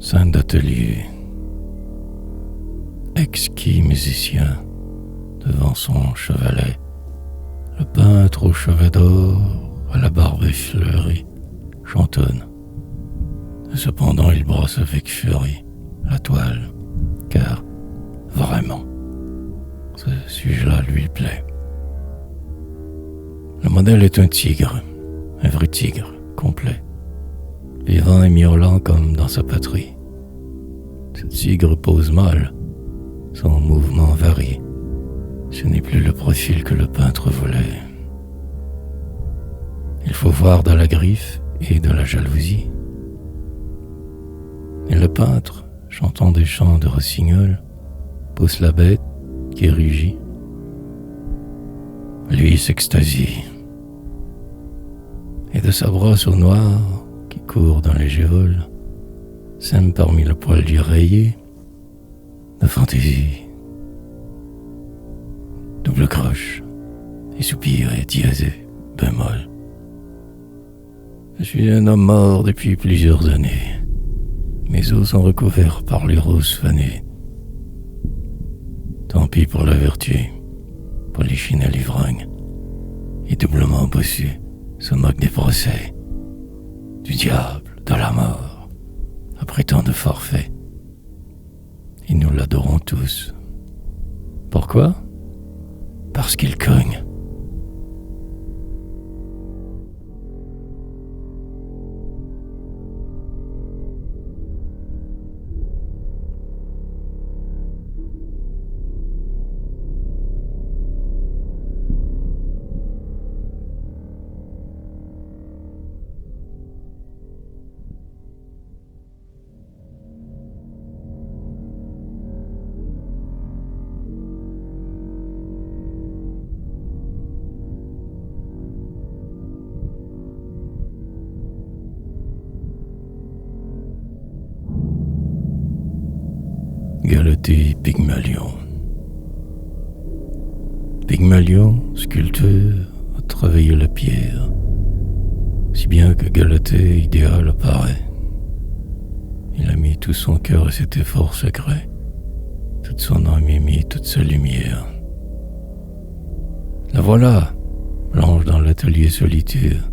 Scène d'atelier. Exquis musicien devant son chevalet. Le peintre aux cheveux d'or, à la barbe effleurie, chantonne. Et cependant il brosse avec furie la toile, car, vraiment, ce sujet-là lui plaît. Le modèle est un tigre, un vrai tigre, complet, vivant et miaulant comme dans sa patrie. Ce tigre pose mal, son mouvement varie. Ce n'est plus le profil que le peintre voulait. Il faut voir de la griffe et de la jalousie. Et le peintre, chantant des chants de rossignol, pousse la bête qui rugit. Lui s'extasie. Et de sa brosse au noir qui court dans les geôles, sème parmi le poil du rayé de fantaisie. Double croche, et soupir et dièse bémol. Je suis un homme mort depuis plusieurs années. Mes os sont recouverts par les roses fanées. Tant pis pour la vertu, polichinelle ivrogne, et doublement bossu, se moque des procès, du diable, de la mort, après tant de forfaits. Et nous l'adorons tous. Pourquoi ? Parce qu'il cogne. Galatée Pygmalion. Pygmalion, sculpteur, a travaillé la pierre, si bien que Galatée idéal apparaît. Il a mis tout son cœur à cet effort secret, toute son âme y mit toute sa lumière. La voilà, blanche dans l'atelier solitaire,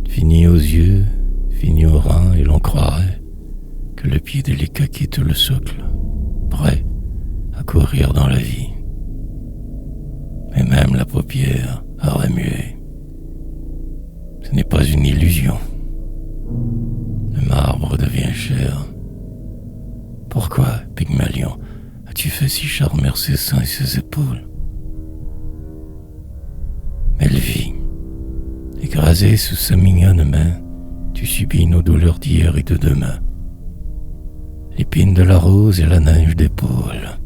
finie aux yeux, finie aux reins, et l'on croirait que le pied délicat quitte le socle, prêt à courir dans la vie. Et même la paupière a remué. Ce n'est pas une illusion. Le marbre devient cher. Pourquoi, Pygmalion, as-tu fait si charmer ses seins et ses épaules ? Elle vit. Écrasée sous sa mignonne main, tu subis nos douleurs d'hier et de demain. L'épine de la rose et la neige d'épaule.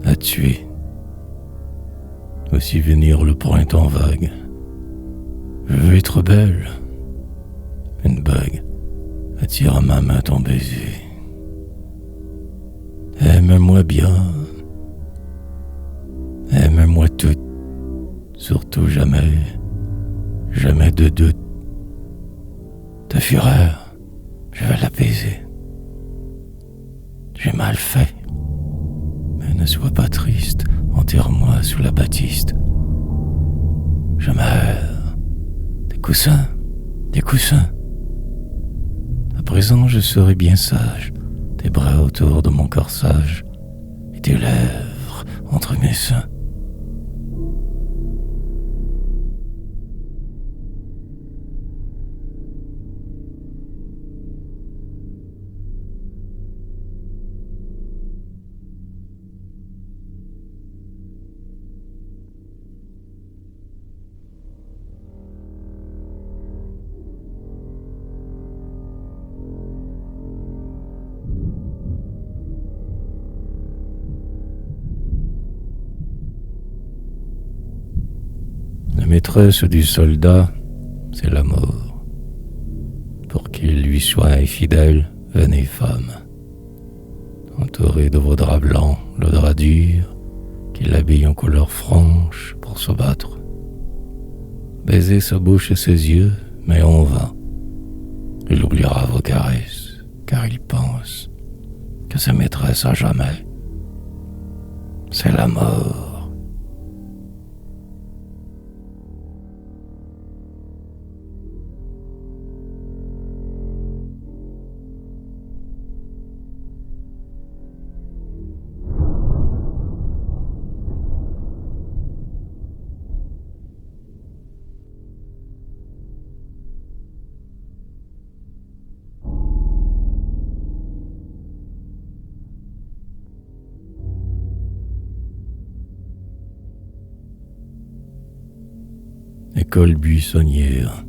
À tuer. Aussi venir le printemps vague. Je veux être belle. Une bague attire à ma main ton baiser. Aime-moi bien. Aime-moi toute. Surtout jamais, jamais de doute. Ta fureur, je vais l'apaiser. J'ai mal fait. Mais ne sois pas triste, enterre-moi sous la batiste. Je meurs. Des coussins, des coussins. À présent je serai bien sage, tes bras autour de mon corsage, et tes lèvres entre mes seins. maîtresse du soldat, c'est la mort. Pour qu'il lui soit infidèle, venez femme. Entouré de vos draps blancs, le drap dur, qui l'habille en couleur franche pour se battre. Baisez sa bouche et ses yeux, mais en vain. Il oubliera vos caresses, car il pense que sa maîtresse à jamais, c'est la mort. École buissonnière.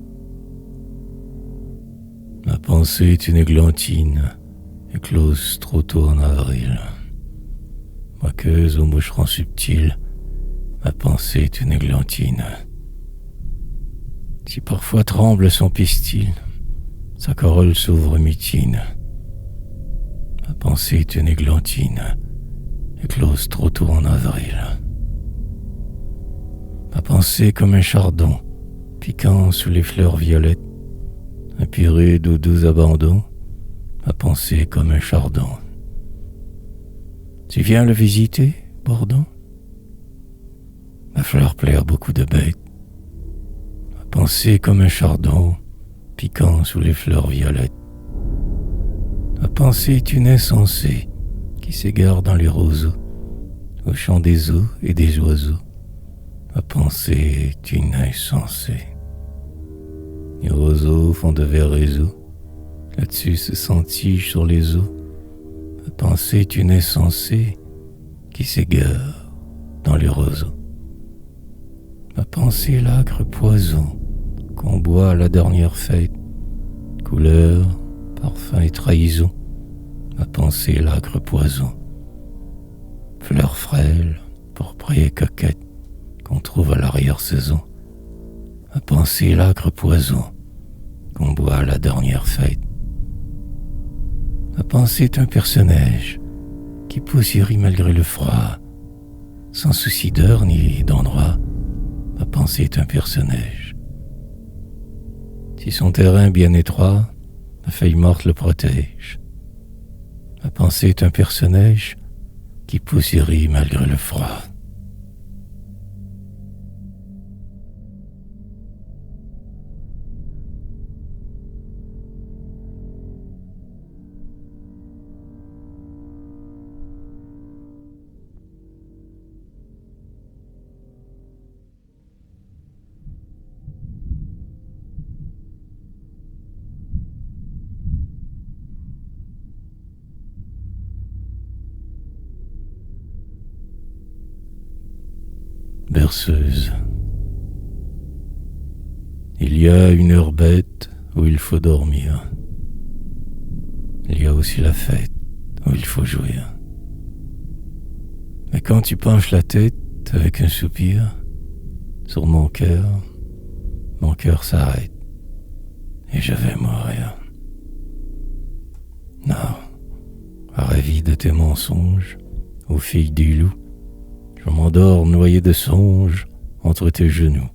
Ma pensée est une églantine, éclose trop tôt en avril. Moqueuse aux moucherons subtils, ma pensée est une églantine. Si parfois tremble son pistil, sa corolle s'ouvre mitine. Ma pensée est une églantine, éclose trop tôt en avril. Ma pensée comme un chardon, piquant sous les fleurs violettes, un purée de doux abandon, ma pensée comme un chardon. Tu viens le visiter, Bourdon? Ma fleur plaît à beaucoup de bêtes. Ma pensée comme un chardon, piquant sous les fleurs violettes. Ma pensée est une insensée qui s'égare dans les roseaux, au chant des eaux et des oiseaux. Ma pensée est une insensée. Les roseaux font de verts réseaux, là-dessus se sentige sur les eaux. Ma pensée est une insensée qui s'égare dans les roseaux. Ma pensée est l'âcre poison qu'on boit à la dernière fête, couleur, parfum et trahison. Ma pensée est l'âcre poison, fleur frêle, pourprée et coquette, qu'on trouve à l'arrière-saison. Ma pensée est l'âcre poison qu'on boit à la dernière fête. Ma pensée est un personnage qui pousse et rit malgré le froid, sans souci d'heure ni d'endroit. Ma pensée est un personnage. Si son terrain bien étroit, la feuille morte le protège. Ma pensée est un personnage qui pousse et rit malgré le froid. Berceuse. Il y a une heure bête où il faut dormir. Il y a aussi la fête où il faut jouir. Mais quand tu penches la tête avec un soupir sur mon cœur s'arrête et je vais mourir. Non, ravi de tes mensonges, ô fille du loup, je m'endors noyé de songes entre tes genoux.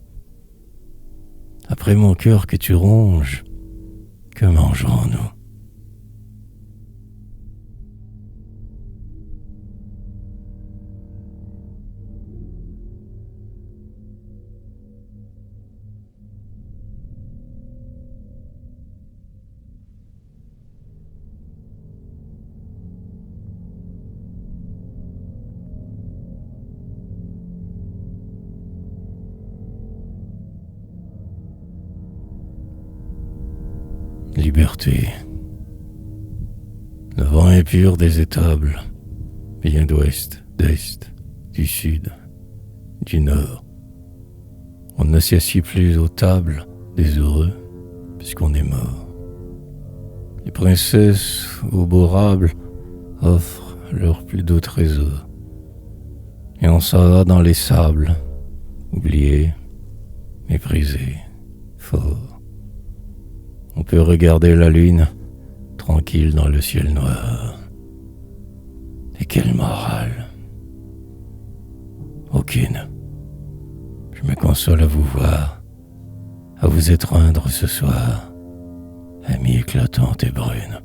Après mon cœur que tu ronges, que mangerons-nous? Liberté. Le vent impur des étables vient d'ouest, d'est, du sud, du nord. On ne s'y plus aux tables des heureux, puisqu'on est mort. Les princesses aux beaux rables offrent leurs plus doux trésors. Et on s'en va dans les sables, oubliés, méprisé, fort. On peut regarder la lune, tranquille dans le ciel noir. Et quelle morale? Aucune. Je me console à vous voir, à vous étreindre ce soir, amie éclatante et brune.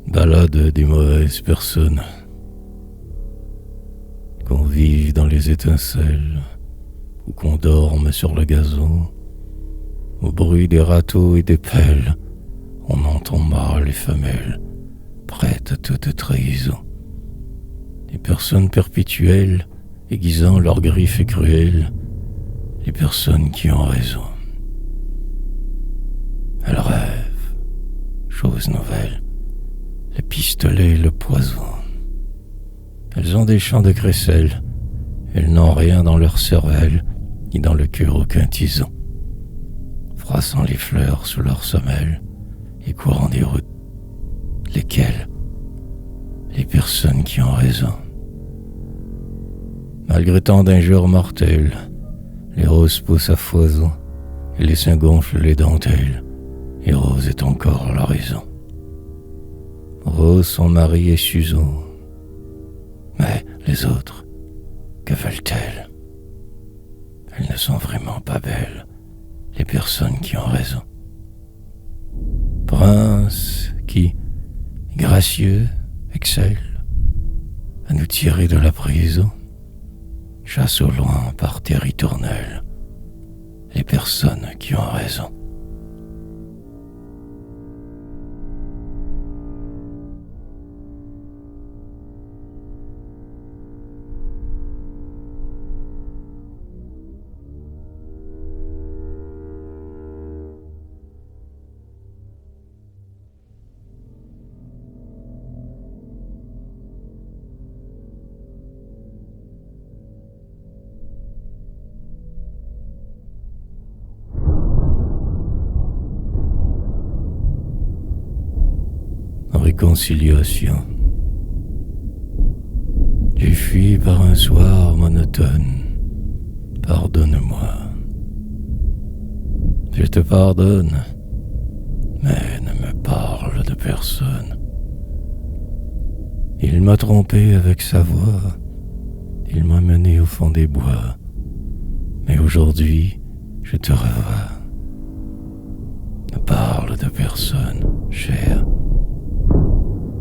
Ballade des mauvaises personnes. Qu'on vive dans les étincelles ou qu'on dorme sur le gazon, au bruit des râteaux et des pelles, on entend mal les femelles, prêtes à toute trahison. Les personnes perpétuelles, aiguisant leurs griffes et cruelles, les personnes qui ont raison. Elles rêvent, chose nouvelle, le pistolet et le poison. Elles ont des champs de crécelle, elles n'ont rien dans leur cervelle, ni dans le cœur aucun tison. Froissant les fleurs sous leurs semelles et courant des routes. Lesquelles? Les personnes qui ont raison. Malgré tant d'injures mortelles, les roses poussent à foison, et les seins gonflent les dentelles, et Rose est encore la raison. Rose, son mari et Susan. Mais les autres, que veulent-elles? Elles ne sont vraiment pas belles, les personnes qui ont raison. Prince qui, gracieux, excelle à nous tirer de la prison, chasse au loin par terre éternelle les personnes qui ont raison. Réconciliation. J'ai fui par un soir monotone. Pardonne-moi. Je te pardonne, mais ne me parle de personne. Il m'a trompé avec sa voix. Il m'a mené au fond des bois. Mais aujourd'hui, je te revois. Ne parle de personne, cher.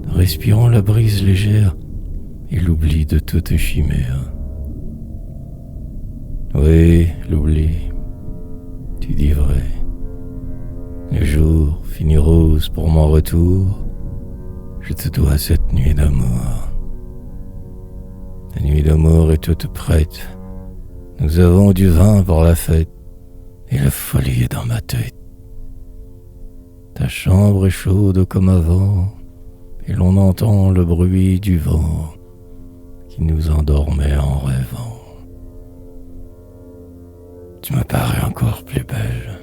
Respirons la brise légère et l'oubli de toute chimère. Oui, l'oubli, tu dis vrai. Le jour finit rose pour mon retour. Je te dois cette nuit d'amour. La nuit d'amour est toute prête. Nous avons du vin pour la fête et la folie est dans ma tête. Ta chambre est chaude comme avant. Et l'on entend le bruit du vent qui nous endormait en rêvant. Tu me parais encore plus belle.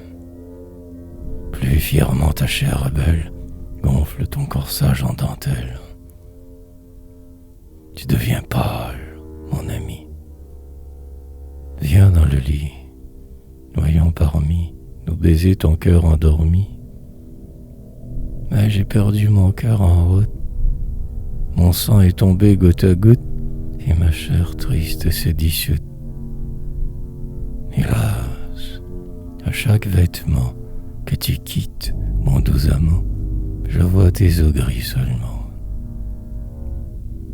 Plus fièrement ta chair rebelle gonfle ton corsage en dentelle. Tu deviens pâle, mon ami. Viens dans le lit, noyons parmi nos baisers ton cœur endormi. Mais j'ai perdu mon cœur en route. Mon sang est tombé goutte à goutte et ma chair triste s'est dissoute. Hélas, à chaque vêtement que tu quittes, mon doux amant, je vois tes os gris seulement.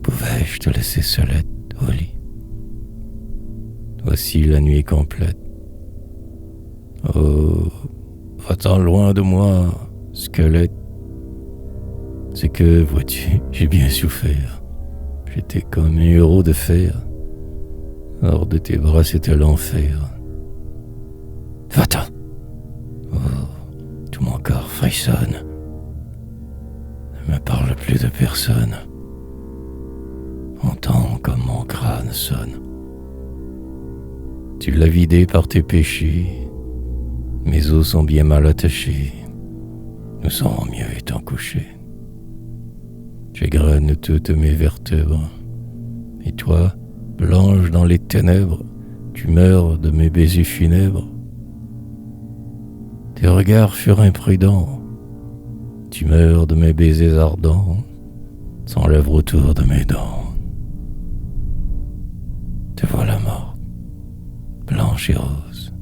Pouvais-je te laisser seulette au lit? Voici la nuit complète. Oh, va-t'en loin de moi, squelette. C'est que, vois-tu, j'ai bien souffert. J'étais comme un héros de fer. Hors de tes bras, c'était l'enfer. Va-t'en, corps frissonne. Ne me parle plus de personne. Entends comme mon crâne sonne. Tu l'as vidé par tes péchés. Mes os sont bien mal attachés. Nous serons mieux étant couchés. J'égrène toutes mes vertèbres. Et toi, blanche dans les ténèbres, tu meurs de mes baisers funèbres. Tes regards furent imprudents. Tu meurs de mes baisers ardents, sans lèvres autour de mes dents. Te voilà morte, blanche et rose.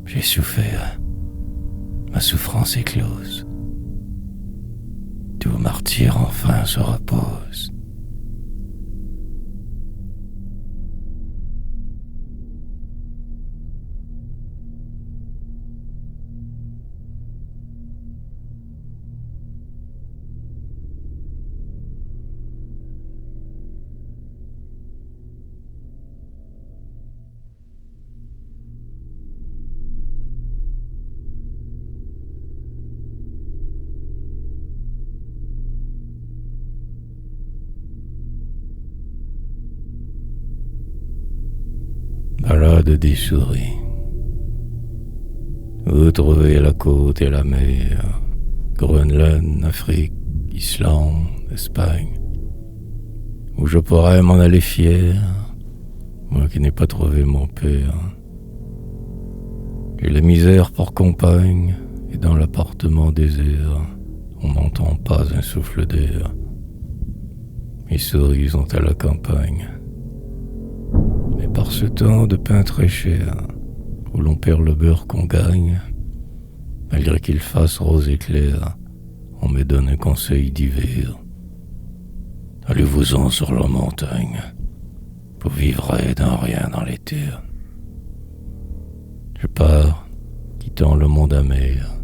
J'ai souffert, ma souffrance éclose. Tout martyr enfin se repose. Balade des souris. Où trouver la côte et la mer? Groenland, Afrique, Islande, Espagne. Où je pourrais m'en aller fier, moi qui n'ai pas trouvé mon père. J'ai la misère pour compagne, et dans l'appartement désert, on n'entend pas un souffle d'air. Mes souris sont à la campagne. Mais par ce temps de pain très cher, où l'on perd le beurre qu'on gagne, malgré qu'il fasse rose et clair, on me donne un conseil d'hiver. Allez-vous-en sur la montagne, vous vivrez d'un rien dans les terres. Je pars, quittant le monde amer,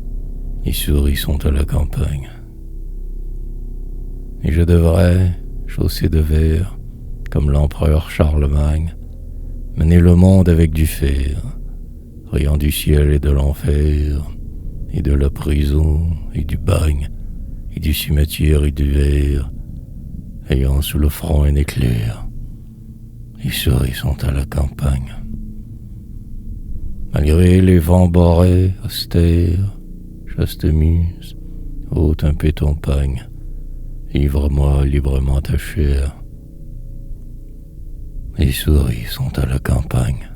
les souris sont à la campagne. Et je devrais, chaussé de verre, comme l'empereur Charlemagne, mener le monde avec du fer, riant du ciel et de l'enfer, et de la prison et du bagne, et du cimetière et du verre, ayant sous le front un éclair. Les souris sont à la campagne. Malgré les vents borés, austères, chaste muse, ôte un peu ton pagne, livre-moi librement ta chair. Les souris sont à la campagne.